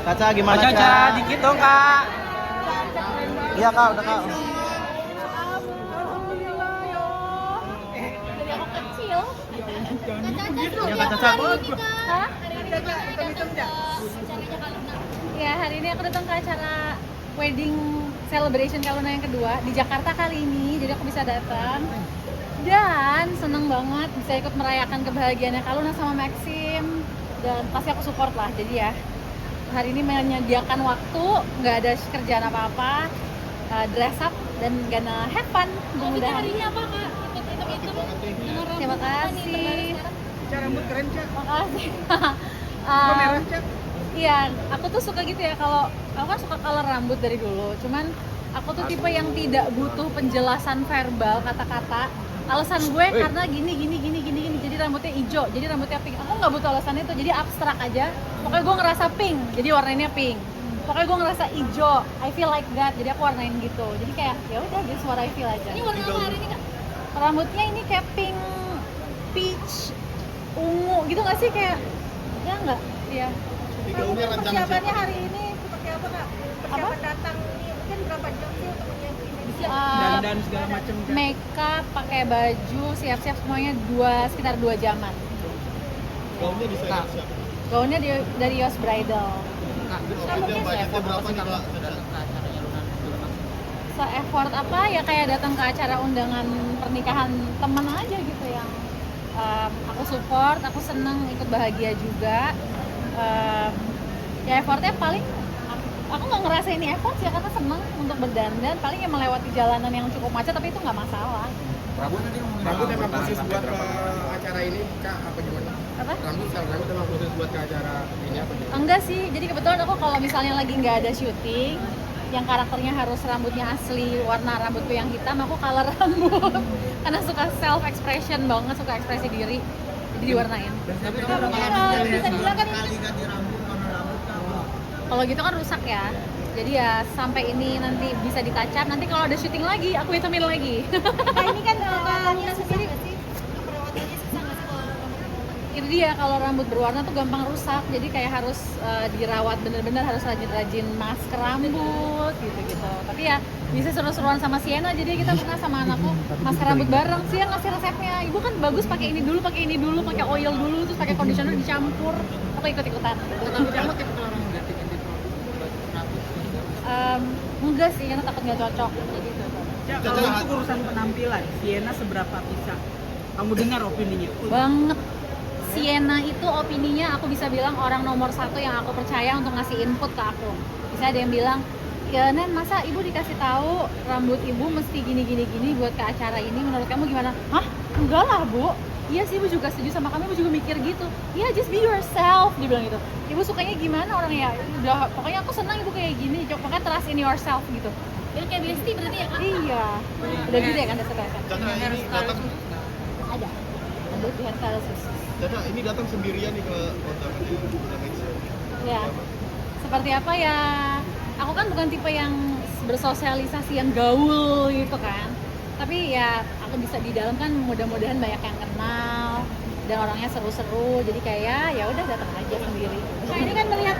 Caca gimana Caca, Caca? dikit dong kak. Iya kak, udah kak. Dari aku kecil. Ya kak Caca. Hah? Ya, hari ini aku datang ke acara wedding celebration Kaluna yang kedua di Jakarta kali ini, jadi aku bisa datang dan seneng banget bisa ikut merayakan kebahagiaannya Kaluna sama Maxim, dan pasti aku support lah. Jadi ya hari ini menyediakan waktu, nggak ada kerjaan apa-apa, dress up dan gonna have fun. Mudah-mudahan. Hari ini apa kak? Terima kasih. Cara rambut keren Cak. Makasih. Merah Cak. Iya, aku tuh suka gitu ya, kalau aku kan suka color rambut dari dulu. Cuman aku tuh tipe yang tidak butuh penjelasan verbal, kata-kata. Alasan gue karena gini. Jadi rambutnya hijau, jadi rambutnya pink. Aku nggak butuh alasan itu, jadi abstrak aja. Pokoknya gue ngerasa pink, jadi warnanya pink. Pokoknya gue ngerasa hijau, I feel like that, jadi aku warnain gitu. Jadi kayak ya udah, just what I feel aja. Ini warna apa hari ini kak? Rambutnya ini kayak pink, peach, ungu gitu nggak sih, kayak ya nggak? Iya. Persiapannya hari ini seperti apa kak? Persiapan Apa? datang ini mungkin berapa jam sih untuk menyiapkan ini? Dan segala macam. Makeup, pakai baju, siap-siap semuanya sekitar 2 jaman. Gaunnya bisa siapa? Gaunnya dari Yos Bridal. Budgetnya berapa nih kak? Se-effort apa ya, kayak datang ke acara undangan pernikahan temen aja gitu yang aku support, aku seneng, ikut bahagia juga. Ya effortnya paling aku nggak ngerasa ini effort ya, karena seneng untuk berdandan, paling yang melewati jalanan yang cukup macet, tapi itu nggak masalah. Rambut emang khusus buat ke acara ini kak apa gimana? Apa? Rambut emang khusus buat ke acara ini apa gimana? Enggak sih, jadi kebetulan aku kalau misalnya lagi nggak ada syuting yang karakternya harus rambutnya asli, warna rambutku yang hitam, aku color rambut karena suka self expression banget, suka ekspresi diri, jadi diwarnain. Tapi Bisa dibilang kan ini kalau gitu kan rusak ya, jadi ya sampai ini nanti bisa ditacap, nanti kalau ada syuting lagi aku hitamin lagi. Nah ini kan kakaknya sendiri nggak sih? Perawatannya susah nggak sih kalau Itu dia, kalau rambut berwarna tuh gampang rusak, jadi kayak harus dirawat bener-bener, harus rajin-rajin masker rambut gitu-gitu. Tapi ya bisa seru-seruan sama Sienna, jadi kita pernah sama anakku masker rambut bareng. Dia ngasih resepnya, ibu kan bagus pakai ini dulu, pakai oil dulu, terus pakai conditioner dicampur. Aku ikut-ikutan. Tapi kamu tipe orang nggak tipe rambut? Enggak sih, karena takut nggak cocok. Cak, kalau itu urusan penampilan, Sienna seberapa bisa kamu dengar opininya? Banget. Sienna itu opininya aku bisa bilang orang nomor 1 yang aku percaya untuk ngasih input ke aku. Bisa ada yang bilang, ya Nen, masa ibu dikasih tahu rambut ibu mesti gini buat ke acara ini, menurut kamu gimana? Hah? Enggak lah bu, iya sih ibu juga setuju sama kami, ibu juga mikir gitu. Iya, just be yourself, dia bilang gitu. Ibu sukanya gimana orangnya, udah pokoknya aku senang ibu kayak gini, pokoknya trust in yourself gitu. Itu kayak Besti berarti ya kak? Iya, udah gede kan dasarnya kan? Caca ini datang, Ada di hairstyle khusus. Caca ini datang sendirian nih ke undangan ini. Ya, seperti apa ya, aku kan bukan tipe yang bersosialisasi yang gaul gitu kan, tapi ya aku bisa di dalam kan, mudah-mudahan banyak yang kenal dan orangnya seru-seru, jadi kayak ya udah datang aja sendiri. Nah ini kan melihat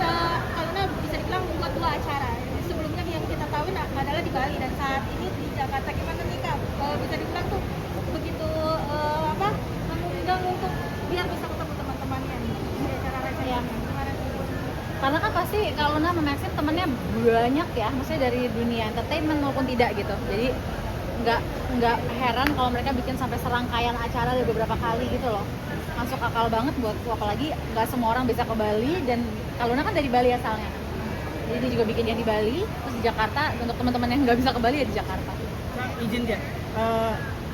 Kaluna bisa dibilang membuat 2 acara. Sebelumnya yang kita tahu adalah di Bali, dan saat ini di Jakarta. Gimana nih kak? Bisa dibilang tuh begitu mengundang untuk biar bisa ketemu teman-temannya di acara-acara yang kemarin. Karena kan pasti kalau sama Maxim temennya banyak ya, maksudnya dari dunia entertainment maupun tidak gitu, jadi nggak heran kalau mereka bikin sampai serangkaian acara dari beberapa kali gitu loh. Masuk akal banget buatku, apalagi nggak semua orang bisa ke Bali, dan Kaluna kan dari Bali asalnya, jadi dia juga bikin yang di Bali, terus di Jakarta untuk teman-teman yang nggak bisa ke Bali ya di Jakarta. Cak, izin ya,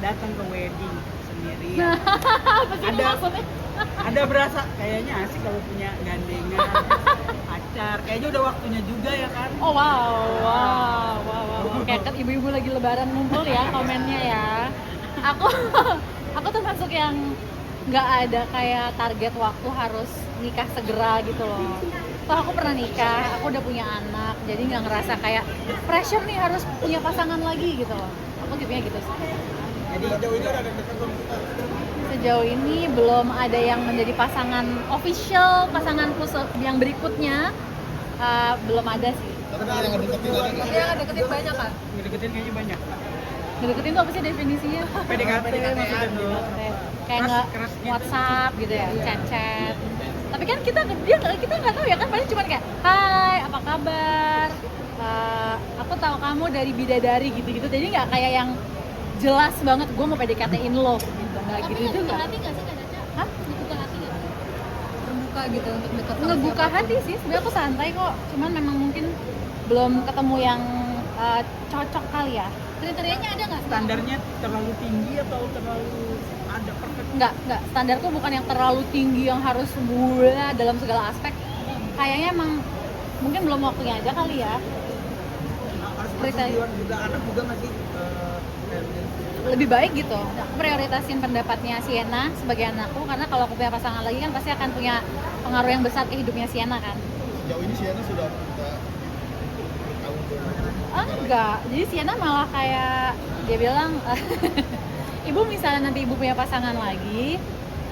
datang ke wedding sendiri. Apa sih ini maksudnya? Ada berasa kayaknya asik kalau punya gandengan pacar, kayaknya udah waktunya juga ya kan? Oh wow. Kayak kan ibu-ibu lagi lebaran ngumpul ya komennya ya. Aku termasuk yang nggak ada kayak target waktu harus nikah segera gitu loh. Toh aku pernah nikah, aku udah punya anak, jadi nggak ngerasa kayak pressure nih harus punya pasangan lagi gitu loh. Aku tipenya gitu sih. Jadi jauh ini ada dekat belum? Sejauh ini belum ada yang menjadi pasangan official, pasanganku yang berikutnya. Belum ada sih. Tapi yang ngedeketin ada nggak? Dia deketin banyak Kak. Ngedeketin kayaknya banyak. Ngedeketin tuh apa sih definisinya? PDKT maksudnya tuh. Kayak nggak Keras gitu. WhatsApp gitu ya, chat. Tapi kan kita nggak tahu ya kan, paling cuma kayak hai apa kabar, aku tahu kamu dari bidadari gitu-gitu, jadi nggak kayak yang jelas banget gue mau PDKT-in lo gitu, nggak Tapi gitu juga. ngebuka hati nggak sih Kak Caca? Hah? Ngebuka hati nggak? Terbuka gitu untuk dekat ngebuka hati sih, sebenarnya aku santai kok, cuman memang mungkin belum ketemu yang cocok kali ya. Kriterianya ada nggak? Standarnya terlalu tinggi atau terlalu ada perfect? Nggak, standarku bukan yang terlalu tinggi yang harus gula dalam segala aspek. Kayaknya emang mungkin belum waktunya aja kali ya. Harus Kriteria. persetujuan juga anak juga nggak sih? Lebih baik gitu. Aku prioritasin pendapatnya Sienna sebagai anakku, karena kalau aku punya pasangan lagi kan pasti akan punya pengaruh yang besar ke hidupnya Sienna kan. Sejauh ini Sienna sudah tahu Enggak, jadi Sienna malah kayak dia bilang ibu misalnya nanti ibu punya pasangan lagi,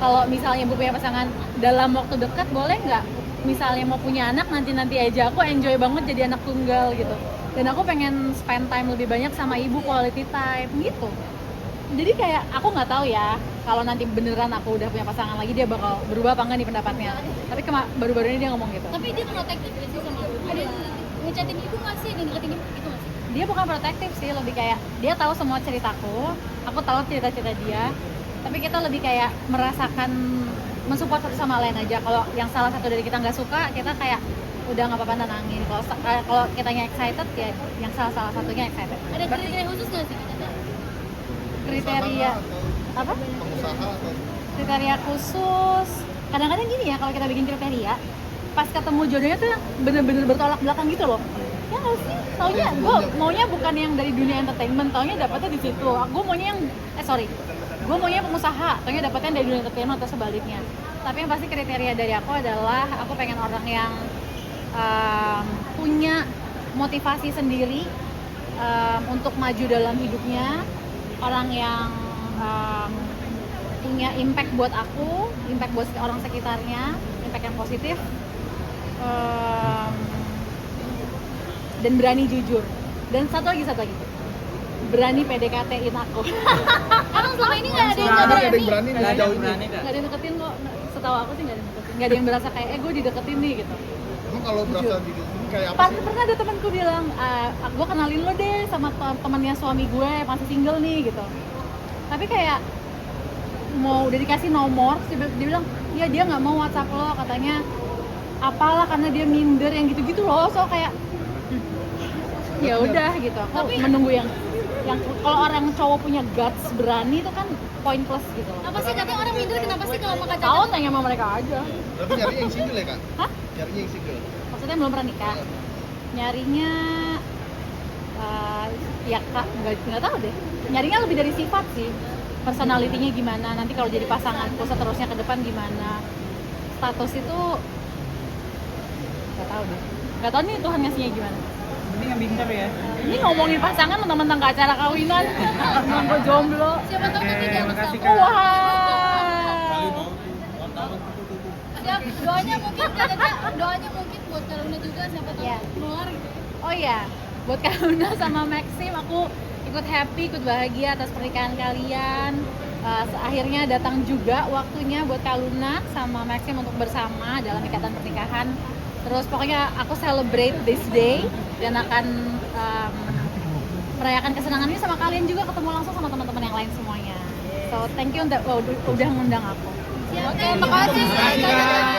kalau misalnya ibu punya pasangan dalam waktu dekat boleh nggak misalnya mau punya anak nanti aja, aku enjoy banget jadi anak tunggal gitu, dan aku pengen spend time lebih banyak sama ibu, quality time gitu. Jadi kayak aku nggak tahu ya kalau nanti beneran aku udah punya pasangan lagi dia bakal berubah apa enggak nih pendapatnya, tapi baru-baru ini dia ngomong gitu. Tapi dia protektif nggak sih sama ada yang ngechatin ibu nggak sih, ada yang deketin ibu gitu nggak sih? Dia bukan protektif sih, lebih kayak dia tahu semua ceritaku, aku tahu cerita-cerita dia, tapi kita lebih kayak merasakan mensupport satu sama lain aja. Kalau yang salah satu dari kita nggak suka, kita kayak udah nggak apa-apa tenangin. Kalau kitanya excited ya yang salah satunya excited. Ada kriteria khusus nggak sih Kak Caca? Kriteria apa? pengusaha atau Kriteria khusus. Kadang-kadang gini ya, kalau kita bikin kriteria, pas ketemu jodohnya tuh yang bener-bener bertolak belakang gitu loh. Ya nggak sih? Taunya gue maunya bukan yang dari dunia entertainment, taunya dapetnya di situ. Gue maunya yang gue maunya pengusaha, taunya dapetnya dari dunia entertainment atau sebaliknya. Tapi yang pasti kriteria dari aku adalah aku pengen orang yang punya motivasi sendiri untuk maju dalam hidupnya, orang yang punya impact buat aku, impact buat orang sekitarnya, impact yang positif, dan berani jujur. Dan satu lagi, berani PDKT-in aku. Emang selama ini nggak ada yang Selama nggak ini ada yang berani Nggak nggak ada sejauh yang ini? berani kan? Nggak ada yang deketin kok, setahu aku sih nggak ada yang deketin. Nggak ada yang berasa kayak, gue dideketin nih gitu. Emang kalau berasa gitu ini kayak apa sih? Pernah ada temanku bilang, gue kenalin lo deh sama temannya suami gue, masih single nih gitu. Tapi kayak mau udah dikasih nomor, dia bilang, iya dia nggak mau WhatsApp lo, katanya apalah karena dia minder yang gitu-gitu loh. So kayak ya udah gitu. Aku menunggu yang kalau orang cowok punya guts berani itu kan poin plus gitu loh. Apa sih katanya orang minder kenapa sih kalau sama Kak Caca? Tahu tanya sama mereka aja. Berarti nyari yang single ya kak? Hah? Nyarinya yang single? Maksudnya belum pernah nikah? Nyarinya ya kak nggak tahu deh. Nyarinya lebih dari sifat sih. Personalitinya gimana? Nanti kalau jadi pasanganku seterusnya ke depan gimana? Status itu nggak tahu deh. Nggak tahu nih Tuhan ngasihnya gimana. Mending yang pintar ya. Ini ngomongin pasangan mentang-mentang ke acara kawinan, bilang gue jomblo. Siapa tahu nanti dia makasih, bersama. Kak. Wah. Ya, doanya mungkin Kak Caca, doanya mungkin buat Kak Luna juga, siapa tahu Iya. keluar gitu. Oh iya, buat Kak Luna sama Maxim, aku ikut happy, ikut bahagia atas pernikahan kalian. Akhirnya datang juga waktunya buat Kak Luna sama Maxim untuk bersama dalam ikatan pernikahan. Terus pokoknya aku celebrate this day dan akan merayakan kesenangan ini sama kalian juga, ketemu langsung sama teman-teman yang lain semuanya. So thank you udah ngundang aku. Oke, makasih. Makasih, Kak.